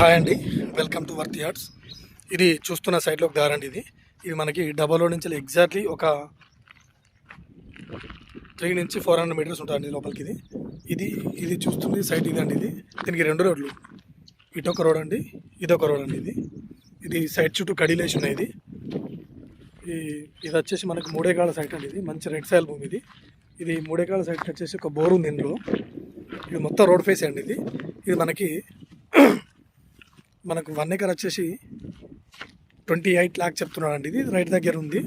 Hi అండి, welcome to వర్తి arts. ఇది చూస్తున్న సైడ్లో ఒక దారి అండి. ఇది మనకి డబల్ రోడ్ నుంచి ఎగ్జాక్ట్లీ ఒక 3 నుంచి 400 మీటర్స్ ఉంటుంది లోపలికి. ఇది చూస్తుంది సైట్ ఇదండి. దీనికి 2 రోడ్లు, ఇటొక రోడ్ అండి, ఇదొక రోడ్ అండి. ఇది సైట్ చుట్టూ కడిలేసి ఉన్నాయి. ఇది వచ్చేసి మనకి 3 ఎకరాల సైట్ అండి. ఇది మంచి రెడ్ సాయిల్ భూమి. ఇది 3 ఎకరాల సైట్కి వచ్చేసి ఒక బోర్ ఉంది ఇందులో. ఇది మొత్తం రోడ్ ఫేస్ అండి. ఇది మనకు 1 ఎకర్ వచ్చేసి 28 లాక్ చెప్తున్నాడు అండి. ఇది రైట్ దగ్గర ఉంది.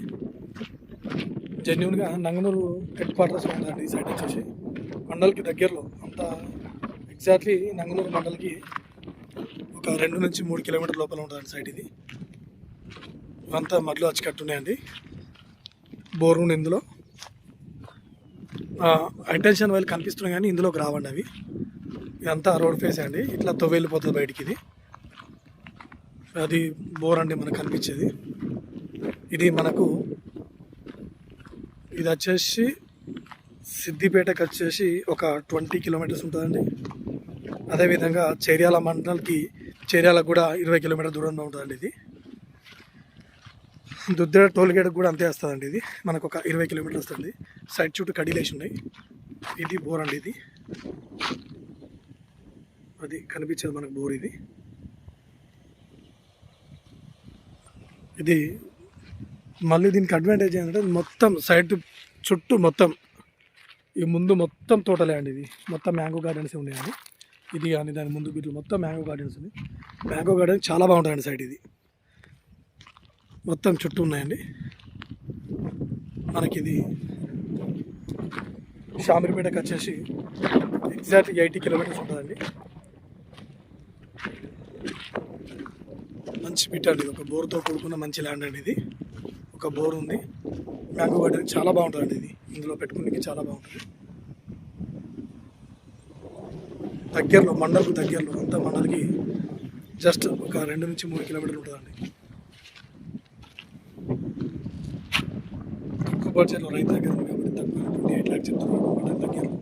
జెన్యున్గా నంగనూరు హెడ్ క్వార్టర్స్ ఉందండి. ఈ సైడ్ వచ్చేసి మండల్కి దగ్గరలో, అంత ఎగ్జాక్ట్లీ నంగనూరు మండల్కి ఒక 2 నుంచి 3 కిలోమీటర్ లోపల ఉంటుందండి సైట్. ఇవంతా మడ్లు వచ్చి కట్టున్నాయండి. బోర్ ఉంది ఇందులో. హైటెన్షన్ వైల్ కనిపిస్తున్నాయి కానీ ఇందులోకి రావండి అవి. ఇదంతా రోడ్ ఫేస్ అండి. ఇట్లా తవ్వెళ్ళిపోతుంది బయటికి. అది బోర్ అండి మనకు కనిపించేది. ఇది వచ్చేసి సిద్దిపేటకి వచ్చేసి ఒక 20 కిలోమీటర్స్ ఉంటుందండి. అదేవిధంగా చేర్యాల మండల్కి, చేర్యాలకు కూడా 20 కిలోమీటర్ దూరంలో ఉంటుందండి. ఇది దుద్దేడ టోల్గేట్కి కూడా అంతే వస్తుందండి. ఇది మనకు ఒక 20 కిలోమీటర్స్ వస్తుంది. సైడ్ చుట్టూ కడీలేసి ఉన్నాయి. ఇది బోర్ అండి. అది కనిపించేది మనకు బోర్. ఇది మళ్ళీ దీనికి అడ్వాంటేజ్ ఏంటంటే మొత్తం సైడ్ చుట్టూ మొత్తం ఈ ముందు మొత్తం తోటలే అండి. ఇది మొత్తం మ్యాంగో గార్డెన్స్ ఉన్నాయండి. ఇది కానీ దాని ముందు వీటిలో మొత్తం మ్యాంగో గార్డెన్స్ ఉంది. మ్యాంగో గార్డెన్ చాలా బాగుంటుందండి సైడ్. ఇది మొత్తం చుట్టూ ఉన్నాయండి. మనకి ఇది షామీర్పేటకి వచ్చేసి ఎగ్జాక్ట్లీ 80 కిలోమీటర్స్ ఉంటుందండి. మంచి బిట్ అండి. ఒక బోర్తో కూడుకున్న మంచి ల్యాండ్ అండి. ఇది ఒక బోర్ ఉంది. మ్యాంగో గార్డెన్ చాలా బాగుంటుందండి. ఇది ఇందులో పెట్టుకునేకి చాలా బాగుంటుంది. దగ్గరలో, మండల్కు దగ్గరలో, అంతా మండల్కి జస్ట్ ఒక 2 నుంచి 3 కిలోమీటర్లు ఉంటుందండి. తక్కువ బడ్జెట్లో రైతు దగ్గర ఉంది కాబట్టి తక్కువ 28 లాక్స్ చెప్తున్నారు దగ్గరలో.